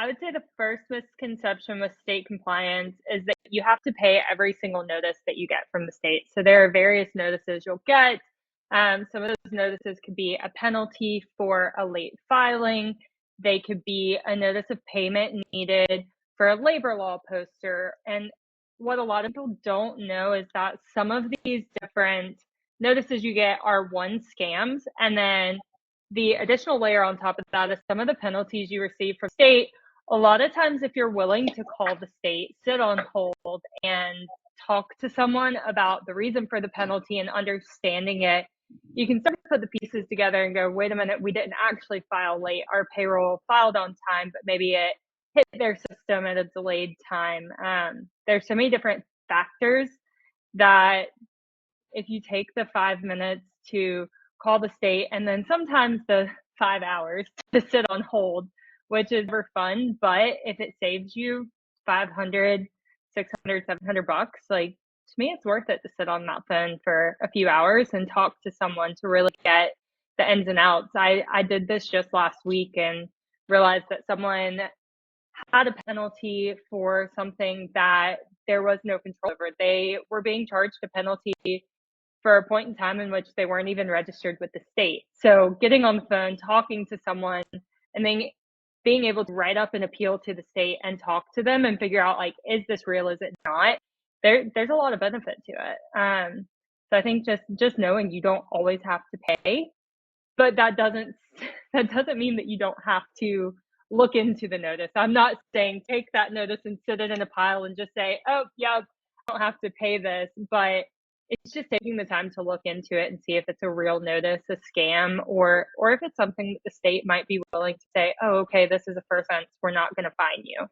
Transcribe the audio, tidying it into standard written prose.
I would say the first misconception with state compliance is that you have to pay every single notice that you get from the state. So there are various notices you'll get. Some of those notices could be a penalty for a late filing. They could be a notice of payment needed for a labor law poster. And what a lot of people don't know is that some of these different notices you get are one scams. And then the additional layer on top of that is some of the penalties you receive from state. A lot of times, if you're willing to call the state, sit on hold, and talk to someone about the reason for the penalty and understanding it, you can start to put the pieces together and go, wait a minute, we didn't actually file late. Our payroll filed on time, but maybe it hit their system at a delayed time. There's so many different factors that if you take the 5 minutes to call the state and then sometimes the 5 hours to sit on hold, which is for fun, but if it saves you 500, 600, 700 bucks, like to me, it's worth it to sit on that phone for a few hours and talk to someone to really get the ins and outs. I did this just last week and realized that someone had a penalty for something that there was no control over. They were being charged a penalty for a point in time in which they weren't even registered with the state. So getting on the phone, talking to someone, and then being able to write up an appeal to the state and talk to them and figure out, like, is this real? Is it not? There's a lot of benefit to it. So I think just knowing you don't always have to pay, but that doesn't mean that you don't have to look into the notice. I'm not saying take that notice and sit it in a pile and just say, oh yeah, I don't have to pay this, but it's just taking the time to look into it and see if it's a real notice, a scam, or if it's something that the state might be willing to say, oh, okay, this is a first offense, we're not going to fine you.